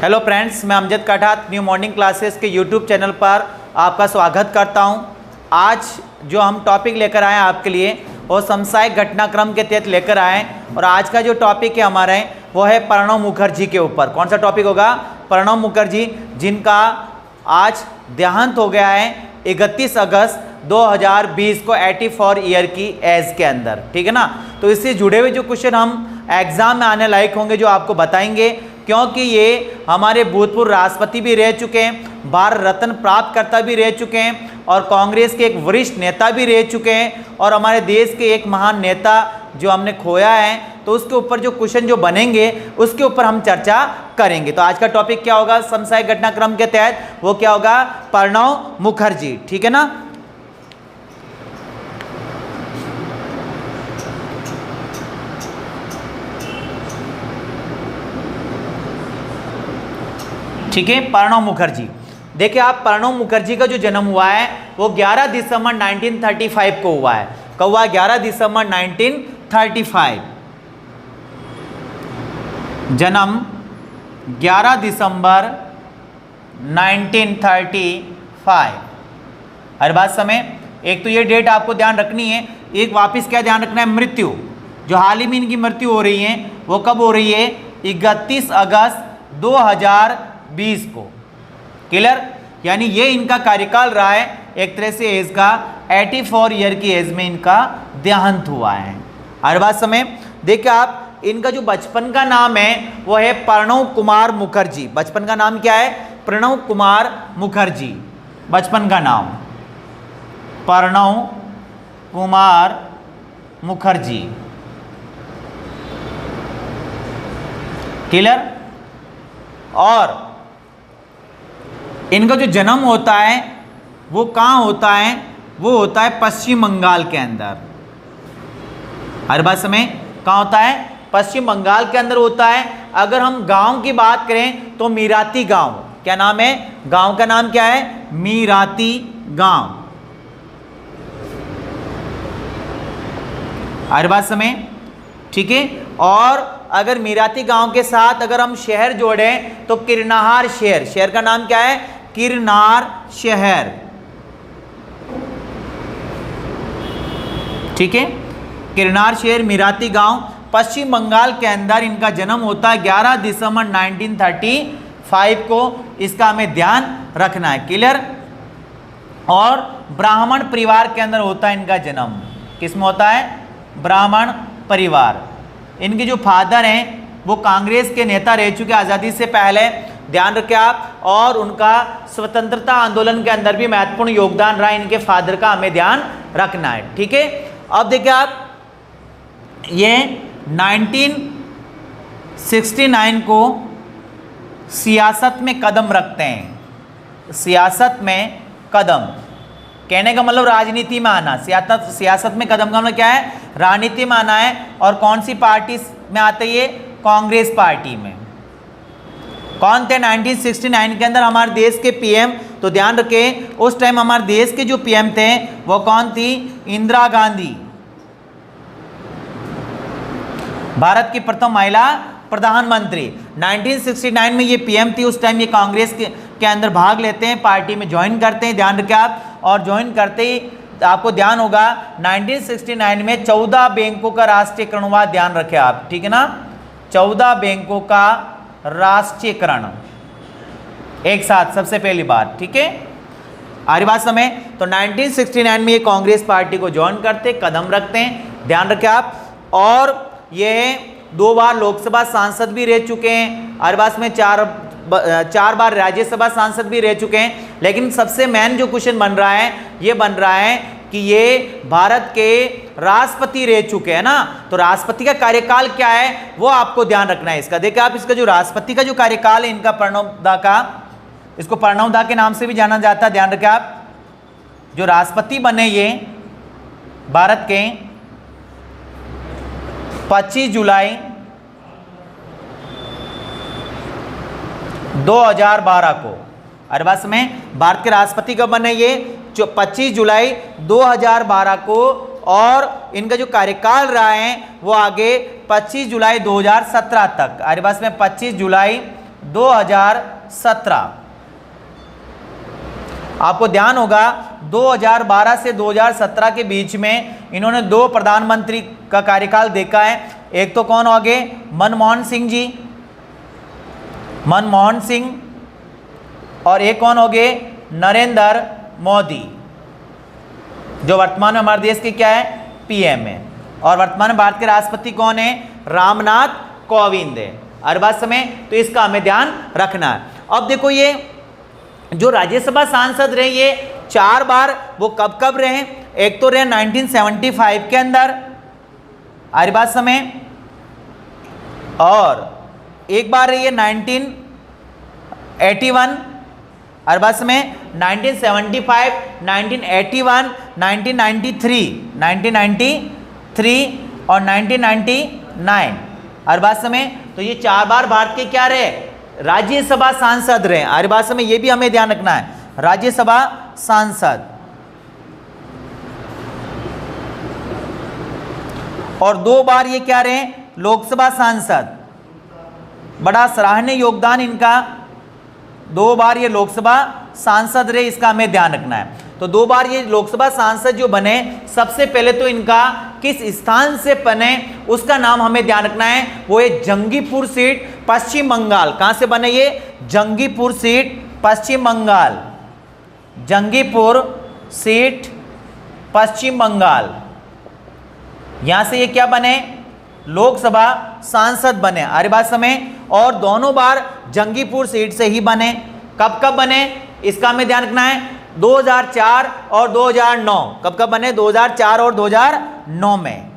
Hello friends, मैं Amjad कठात new morning classes के YouTube channel पर आपका स्वागत करता हूं। आज जो हम टॉपिक लेकर आए हैं आपके लिए वो समसामयिक घटनाक्रम के तहत लेकर आए और आज का जो टॉपिक है हमारा वो है प्रणब मुखर्जी के ऊपर। कौन सा टॉपिक होगा? प्रणब मुखर्जी, जिनका आज देहांत हो गया है 31 अगस्त 2020 को 84 ईयर की एज के अंदर। ठीक है ना। तो इससे जुड़े हुए जो क्वेश्चन हम एग्जाम में आने लायक होंगे जो आपको बताएंगे, क्योंकि ये हमारे भूतपूर्व राष्ट्रपति भी रह चुके हैं, भारत रत्न प्राप्तकर्ता भी रह चुके हैं और कांग्रेस के एक वरिष्ठ नेता भी रह चुके हैं और हमारे देश के एक महान नेता जो हमने खोया है। तो उसके ऊपर जो क्वेश्चन जो बनेंगे उसके ऊपर हम चर्चा करेंगे। तो आज का टॉपिक क्या होगा समसामयिक घटनाक्रम के तहत? वो क्या होगा? प्रणब मुखर्जी। ठीक है ना। ठीक है, प्रणब मुखर्जी। देखिए आप, प्रणब मुखर्जी का जो जन्म हुआ है वो 11 दिसंबर 1935 को हुआ है। कब हुआ? 11 दिसंबर 1935। जन्म 11 दिसंबर 1935। हर बात समय एक तो ये डेट आपको ध्यान रखनी है, एक वापस क्या ध्यान रखना है? मृत्यु। जो हाल ही में इनकी मृत्यु हो रही है वो कब हो रही है? 31 अगस्त 2020 को। क्लियर? यानी ये इनका कार्यकाल रहा है एक तरह से एज का 84 ईयर की एज में इनका देहांत हुआ है। हर बात समय देखिए आप, इनका जो बचपन का नाम है वो है प्रणब कुमार मुखर्जी। बचपन का नाम क्या है? प्रणब कुमार मुखर्जी। बचपन का नाम प्रणब कुमार मुखर्जी। क्लियर? और इनका जो जन्म होता है वो कहाँ होता है? वो होता है पश्चिम बंगाल के अंदर। हर बात समय कहाँ होता है? पश्चिम बंगाल के अंदर होता है। अगर हम गांव की बात करें तो मीराती गांव। क्या नाम है? गांव का नाम क्या है? मीराती गांव। हर बात समय ठीक है। और अगर मीराती गांव के साथ अगर हम शहर जोड़ें तो किरनार शहर। शहर का नाम क्या है? किरनार शहर। ठीक है, किरनार शहर, मीराती गांव, पश्चिम बंगाल के अंदर इनका जन्म होता है 11 दिसंबर 1935 को। इसका हमें ध्यान रखना है। क्लियर? और ब्राह्मण परिवार के अंदर होता है इनका जन्म। किसमें होता है? ब्राह्मण परिवार। इनके जो फादर हैं वो कांग्रेस के नेता रह चुके आज़ादी से पहले, ध्यान रखें आप। और उनका स्वतंत्रता आंदोलन के अंदर भी महत्वपूर्ण योगदान रहा इनके फादर का, हमें ध्यान रखना है। ठीक है। अब देखिए आप, ये 1969 को सियासत में कदम रखते हैं। सियासत में कदम कहने का मतलब राजनीति में आना। सियासत में कदम का मतलब क्या है? राजनीति में आना है। और कौन सी पार्टी में आते ये? कांग्रेस पार्टी में। कौन थे 1969 के अंदर हमारे देश के पीएम? तो ध्यान रखें उस टाइम हमारे देश के जो पीएम थे वो कौन थी? इंदिरा गांधी, भारत की प्रथम महिला प्रधानमंत्री। 1969 में ये पीएम थी। उस टाइम ये कांग्रेस के अंदर भाग लेते हैं, पार्टी में ज्वाइन करते हैं। ध्यान रखें आप। और ज्वाइन करते ही आपको ध्यान होगा 1969 में 14 बैंकों का राष्ट्रीयकरण हुआ। ध्यान रखें आप। ठीक है ना। 14 बैंकों का राष्ट्रीयकरण एक साथ सबसे पहली बार। ठीक है। आरी बात समय तो 1969 में ये कांग्रेस पार्टी को ज्वाइन करते, कदम रखते हैं। ध्यान रखें आप। और ये 2 बार लोकसभा सांसद भी रह चुके हैं। आरी बात में 4 बार राज्यसभा सांसद भी रह चुके हैं। लेकिन सबसे मेन जो क्वेश्चन बन रहा है ये बन रहा है कि ये भारत के राष्ट्रपति रह चुके हैं ना। तो राष्ट्रपति का कार्यकाल क्या है वो आपको ध्यान रखना है इसका। देखिए आप, इसका जो राष्ट्रपति का जो कार्यकाल है इनका प्रणब दा का, इसको प्रणब दा के नाम से भी जाना जाता है। ध्यान रखें आप। जो राष्ट्रपति बने ये भारत के 25 जुलाई 2012 को। हर बात में भारत के राष्ट्रपति कब बने ये? जो 25 जुलाई 2012 को। और इनका जो कार्यकाल रहा है वो आगे 25 जुलाई 2017 तक। हमारे पास में 25 जुलाई 2017। आपको ध्यान होगा 2012 से 2017 के बीच में इन्होंने 2 प्रधानमंत्री का कार्यकाल देखा है। एक तो कौन हो गए? मनमोहन सिंह जी, मनमोहन सिंह, और एक कौन हो गए? नरेंद्र मोदी, जो वर्तमान में हमारे देश के क्या है? पीएम है। और वर्तमान में भारत के राष्ट्रपति कौन है? रामनाथ कोविंद है। हर बात में तो इसका हमें ध्यान रखना है। अब देखो ये जो राज्यसभा सांसद रहे ये 4 बार, वो कब कब रहे? एक तो रहे 1975 के अंदर, हर बात समय, और एक बार रही है 1981, हर बात में 1975, 1981, 1993 और 1999, हर बात में। तो ये 4 बार भारत के क्या रहे? राज्यसभा सांसद रहे। हर बात में ये भी हमें ध्यान रखना है, राज्यसभा सांसद। और 2 बार ये क्या रहे? लोकसभा सांसद। बड़ा सराहनीय योगदान इनका, 2 बार ये लोकसभा सांसद रहे, इसका हमें ध्यान रखना है। तो 2 बार ये लोकसभा सांसद जो बने, सबसे पहले तो इनका किस स्थान से बने उसका नाम हमें ध्यान रखना है, वो है जंगीपुर सीट, पश्चिम बंगाल। कहां से बने ये? जंगीपुर सीट, पश्चिम बंगाल, जंगीपुर सीट, पश्चिम बंगाल। यहां से ये क्या बने? लोकसभा सांसद बने। अरे बात समय, और दोनों बार जंगीपुर सीट से ही बने। कब कब बने इसका हमें ध्यान रखना है, 2004 और 2009। कब कब बने? 2004 और 2009 में।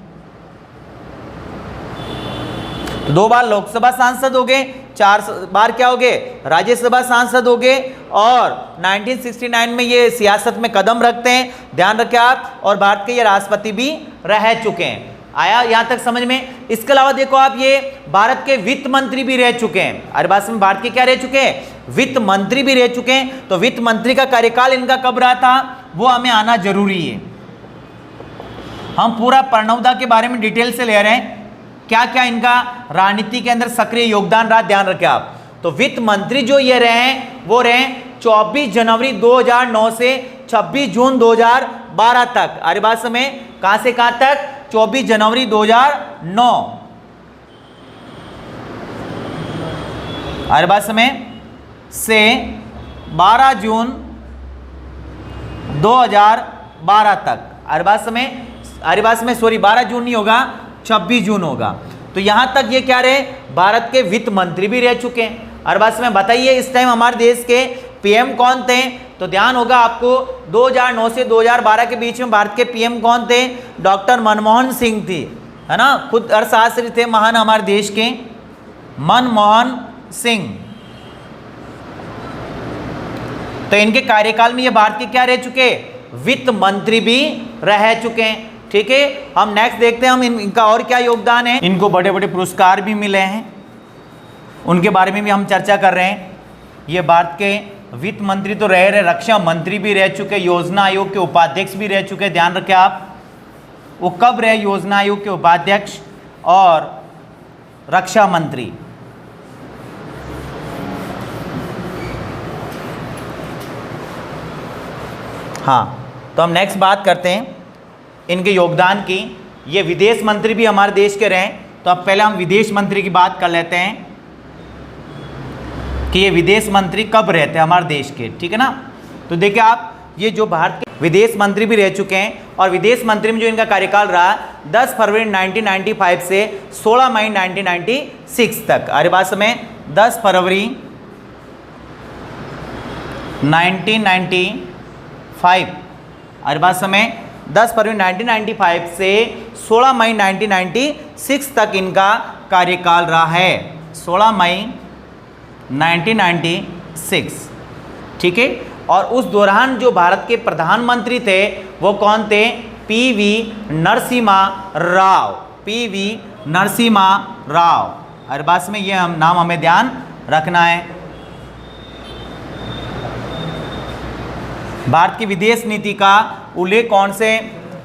तो 2 बार लोकसभा सांसद हो गए, 4 बार क्या हो गए? राज्यसभा सांसद हो गए। और 1969 में ये सियासत में कदम रखते हैं, ध्यान रखें आप। और भारत के ये राष्ट्रपति भी रह चुके हैं। आया यहां तक समझ में? इसके अलावा देखो आप, ये भारत के वित्त मंत्री भी रह चुके हैं। हर बात में भारत के क्या रह चुके हैं? वित्त मंत्री भी रह चुके हैं। तो वित्त मंत्री का कार्यकाल इनका कब रहा था, वो हमें आना जरूरी है। हम पूरा प्रणवदा के बारे में डिटेल से ले रहे हैं, क्या क्या इनका राजनीति के अंदर सक्रिय योगदान रहा, ध्यान रखें आप। तो वित्त मंत्री जो ये रहे हैं वो रहे 24 जनवरी 2009 से 26 जून 2012 तक। हर बात में कहां से कहां तक? 24 जनवरी 2009। हर बात में से 12 जून 2012 तक। हर बात में 12 जून नहीं होगा, 26 जून होगा। तो यहां तक ये क्या रहे? भारत के वित्त मंत्री भी रह चुके हैं। हर बात में बताइए इस टाइम हमारे देश के पीएम कौन थे? तो ध्यान होगा आपको 2009 से 2012 के बीच में भारत के पीएम कौन थे? डॉक्टर मनमोहन सिंह थी, है ना। खुद अर्थशास्त्री थे महान हमारे देश के, मनमोहन सिंह। तो इनके कार्यकाल में ये भारत के क्या रह चुके? वित्त मंत्री भी रह चुके हैं। ठीक है, हम नेक्स्ट देखते हैं हम इनका और क्या योगदान है। इनको बड़े बड़े पुरस्कार भी मिले हैं, उनके बारे में भी हम चर्चा कर रहे हैं। ये भारत के वित्त मंत्री तो रहे, रक्षा मंत्री भी रह चुके, योजना आयोग के उपाध्यक्ष भी रह चुके। ध्यान रखें आप, वो कब रहे योजना आयोग के उपाध्यक्ष और रक्षा मंत्री? हाँ, तो हम नेक्स्ट बात करते हैं इनके योगदान की। ये विदेश मंत्री भी हमारे देश के रहे। तो अब पहले हम विदेश मंत्री की बात कर लेते हैं कि ये विदेश मंत्री कब रहते हैं हमारे देश के, ठीक है ना। तो देखिए आप, ये जो भारत के विदेश मंत्री भी रह चुके हैं, और विदेश मंत्री में जो इनका कार्यकाल रहा 10 फरवरी 1995 से 16 मई 1996 तक। अरे बात में 10 फरवरी 1995, अरे बात समय 10 फरवरी 1995 से 16 मई 1996 तक इनका कार्यकाल रहा है। 16 मई 1996, ठीक है। और उस दौरान जो भारत के प्रधानमंत्री थे वो कौन थे? PV Narasimha Rao, PV Narasimha Rao. हर बात में ये नाम हमें ध्यान रखना है। भारत की विदेश नीति का उल्लेख कौन से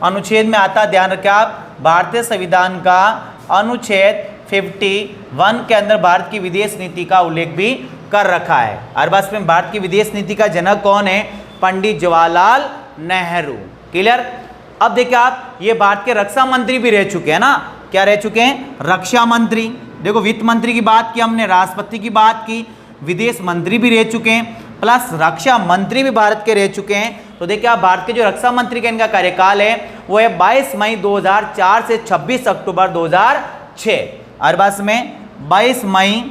अनुच्छेद में आता है? ध्यान रखें आप, भारतीय संविधान का अनुच्छेद 51 के अंदर भारत की विदेश नीति का उल्लेख भी कर रखा है। हर बात में भारत की विदेश नीति का जनक कौन है? पंडित जवाहरलाल नेहरू। क्लियर। अब देखिए आप, ये भारत के रक्षा मंत्री भी रह चुके हैं ना, क्या रह चुके हैं? रक्षा मंत्री। देखो वित्त मंत्री की बात की हमने, राष्ट्रपति की बात की, विदेश मंत्री भी रह चुके हैं, प्लस रक्षा मंत्री भी भारत के रह चुके हैं। तो देखिए आप, भारत के जो रक्षा मंत्री का इनका कार्यकाल है वो है 22 मई 2004 से 26 अक्टूबर 2006। हर बात में 22 मई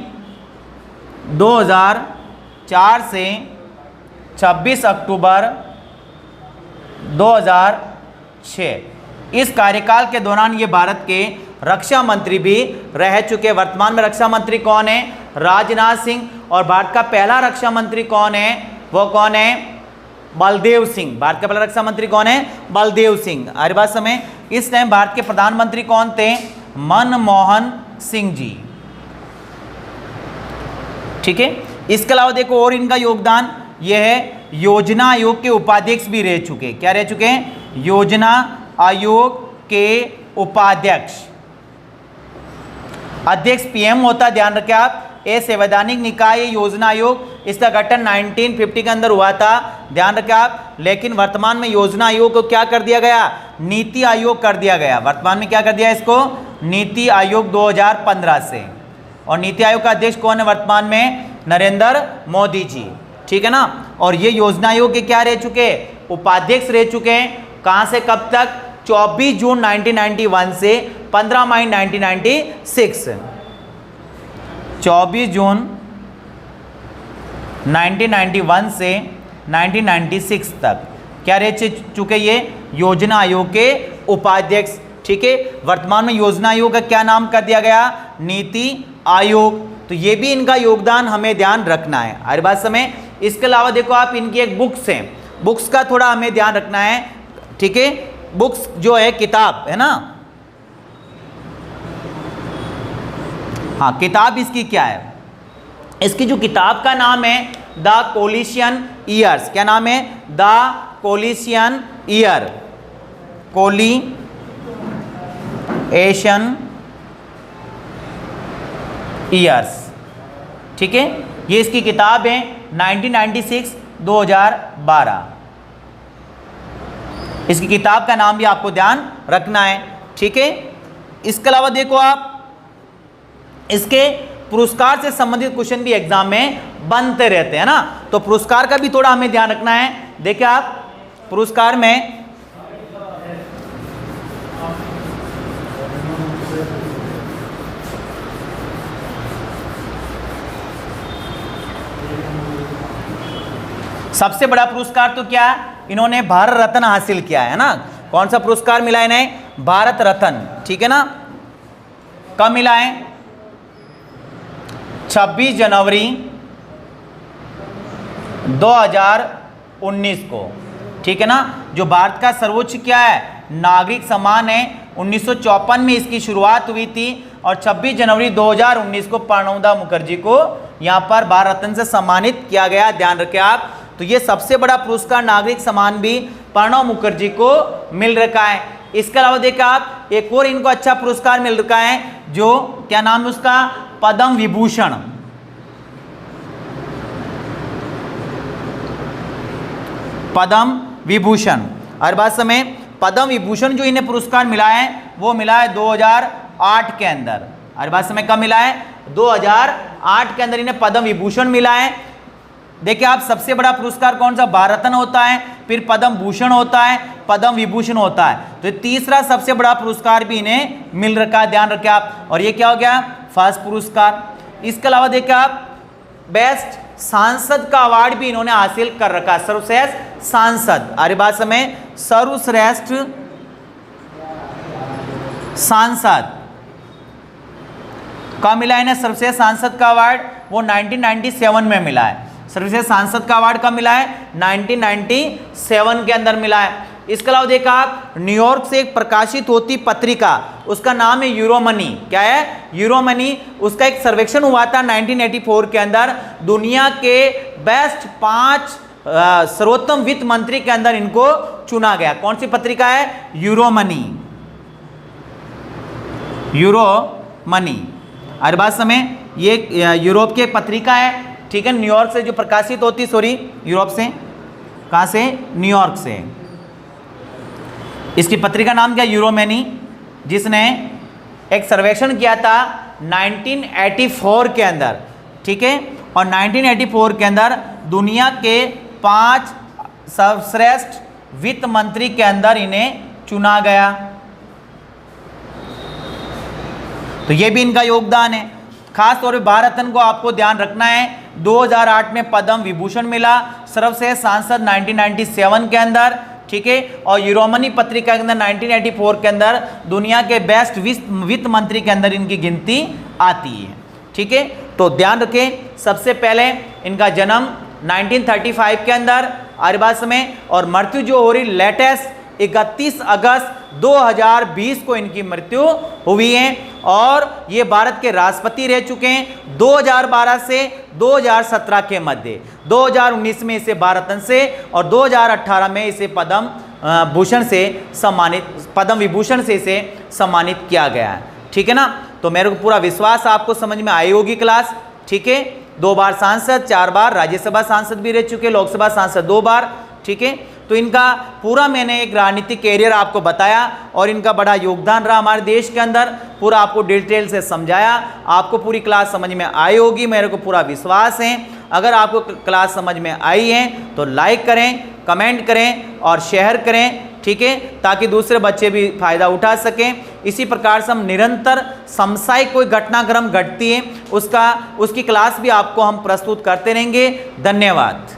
2004 से 26 अक्टूबर 2006। इस कार्यकाल के दौरान ये भारत के रक्षा मंत्री भी रह चुके। वर्तमान में रक्षा मंत्री कौन है? राजनाथ सिंह। और भारत का पहला रक्षा मंत्री कौन है? वो कौन है? बलदेव सिंह। भारत का पहला रक्षा मंत्री कौन है? बलदेव सिंह। हर बात समय इस टाइम भारत के प्रधानमंत्री कौन थे? मनमोहन सिंह जी। ठीक है। इसके अलावा देखो और इनका योगदान यह है, योजना आयोग के उपाध्यक्ष भी रह चुके। क्या रह चुके हैं? योजना आयोग के उपाध्यक्ष। अध्यक्ष पीएम होता, ध्यान रखें आप। ये संवैधानिक निकाय योजना आयोग, इसका गठन 1950 के अंदर हुआ था, ध्यान रखें आप। लेकिन वर्तमान में योजना आयोग को क्या कर दिया गया? नीति आयोग कर दिया गया। वर्तमान में क्या कर दिया इसको? नीति आयोग 2015 से। और नीति आयोग का अध्यक्ष कौन है वर्तमान में? नरेंद्र मोदी जी। ठीक है ना। और ये योजना आयोग के क्या रह चुके? उपाध्यक्ष रह चुके हैं। कहां से कब तक? 24 जून 1991 से 15 मई 1996। 24 जून 1991 से 1996 तक क्या रह चुके? ये योजना आयोग के उपाध्यक्ष। ठीक है। वर्तमान में योजना आयोग का क्या नाम कर दिया गया? नीति आयोग। तो ये भी इनका योगदान हमें ध्यान रखना है। हर बात समय इसके अलावा देखो आप, इनकी एक बुक्स है, बुक्स का थोड़ा हमें ध्यान रखना है। ठीक है। बुक्स जो है, किताब है ना, हाँ किताब इसकी क्या है? इसकी जो किताब का नाम है द कोलिशियन ईयर्स। क्या नाम है? The coalition year. Coalition years. ठीक है। ये इसकी किताब है 1996-2012। इसकी किताब का नाम भी आपको ध्यान रखना है। ठीक है। इसके अलावा देखो आप, इसके पुरस्कार से संबंधित क्वेश्चन भी एग्जाम में बनते रहते हैं ना, तो पुरस्कार का भी थोड़ा हमें ध्यान रखना है। देखिए आप, पुरस्कार में सबसे बड़ा पुरस्कार तो क्या है? इन्होंने भारत रत्न हासिल किया है ना। कौन सा पुरस्कार मिला इन्हें? भारत रत्न। ठीक है ना। कब मिला है? 26 जनवरी 2019 को। ठीक है ना। जो भारत का सर्वोच्च क्या है? नागरिक सम्मान है। 1954 में इसकी शुरुआत हुई थी और 26 जनवरी 2019 को प्रणब मुखर्जी को यहां पर भारत रत्न से सम्मानित किया गया। ध्यान रखें आप। तो ये सबसे बड़ा पुरस्कार नागरिक सम्मान भी प्रणब मुखर्जी को मिल रखा है। इसके अलावा देखिए आप, एक और इनको अच्छा पुरस्कार मिल रखा है, जो क्या नाम है उसका? पद्म विभूषण। पद्म विभूषण। हर बात समय पद्म विभूषण जो इन्हें पुरस्कार मिला है वो मिला है 2008 के अंदर। हर बात समय कब मिला है? 2008 के अंदर इन्हें पद्म विभूषण मिला है। देखिए आप, सबसे बड़ा पुरस्कार कौन सा? भारत रत्न होता है, फिर पद्म भूषण होता है, पद्म विभूषण होता है। तो तीसरा सबसे बड़ा पुरस्कार भी इन्हें मिल रखा है। ध्यान रखें आप। और ये क्या हो गया? फर्स्ट पुरस्कार। इसके अलावा देखिए आप, बेस्ट सांसद का अवार्ड भी इन्होंने हासिल कर रखा है। सर्वश्रेष्ठ सांसद। अरे बात समय, सर्वश्रेष्ठ सांसद कब मिला इन्हें? सर्वश्रेष्ठ सांसद का अवार्ड वो 1997 में मिला है। सर्वश्रेष्ठ सांसद का अवार्ड कब मिला है? 1997 के अंदर मिला है। इसके अलावा देखा आप, न्यूयॉर्क से एक प्रकाशित होती पत्रिका, उसका नाम है यूरोमनी। क्या है? यूरोमनी। उसका एक सर्वेक्षण हुआ था 1984 के अंदर। दुनिया के बेस्ट 5 सर्वोत्तम वित्त मंत्री के अंदर इनको चुना गया। कौन सी पत्रिका है? यूरोमनी। यूरोमनी। हर बात समय ये यूरोप की एक पत्रिका है। ठीक है, न्यूयॉर्क से जो प्रकाशित होती, सॉरी यूरोप से, कहाँ से, न्यूयॉर्क से। इसकी पत्रिका नाम क्या, यूरोमनी, जिसने एक सर्वेक्षण किया था 1984 के अंदर, ठीक है, और 1984 के अंदर दुनिया के 5 सर्वश्रेष्ठ वित्त मंत्री के अंदर इन्हें चुना गया। तो ये भी इनका योगदान है। खास तौर पे भारत रत्न को आपको ध्यान रखना है, 2008 में पद्म विभूषण मिला, सर्वश्रेष्ठ सांसद 1997 के अंदर, ठीक है, और यूरोमनी पत्रिका के अंदर 1984 के अंदर दुनिया के बेस्ट वित्त मंत्री के अंदर इनकी गिनती आती है, ठीक है। तो ध्यान रखें, सबसे पहले इनका जन्म 1935 के अंदर आर्यवास में, और मृत्यु जो हो रही लेटेस्ट 31 अगस्त 2020 को इनकी मृत्यु हुई है, और ये भारत के राष्ट्रपति रह चुके हैं 2012 से 2017 के मध्य। 2019 में इसे भारत रत्न से और 2018 में इसे पद्म भूषण से सम्मानित, पद्म विभूषण से इसे सम्मानित किया गया है, ठीक है ना। तो मेरे को पूरा विश्वास आपको समझ में आई होगी क्लास, ठीक है। 2 बार सांसद, 4 बार राज्यसभा सांसद भी रह चुके, लोकसभा सांसद 2 बार, ठीक है। तो इनका पूरा मैंने एक राजनीतिक कैरियर आपको बताया और इनका बड़ा योगदान रहा हमारे देश के अंदर, पूरा आपको डिटेल से समझाया। आपको पूरी क्लास समझ में आई होगी, मेरे को पूरा विश्वास है। अगर आपको क्लास समझ में आई है तो लाइक करें, कमेंट करें और शेयर करें, ठीक है, ताकि दूसरे बच्चे भी फायदा उठा सकें। इसी प्रकार से हम निरंतर समसामयिक कोई घटनाक्रम घटती है उसकी क्लास भी आपको हम प्रस्तुत करते रहेंगे। धन्यवाद।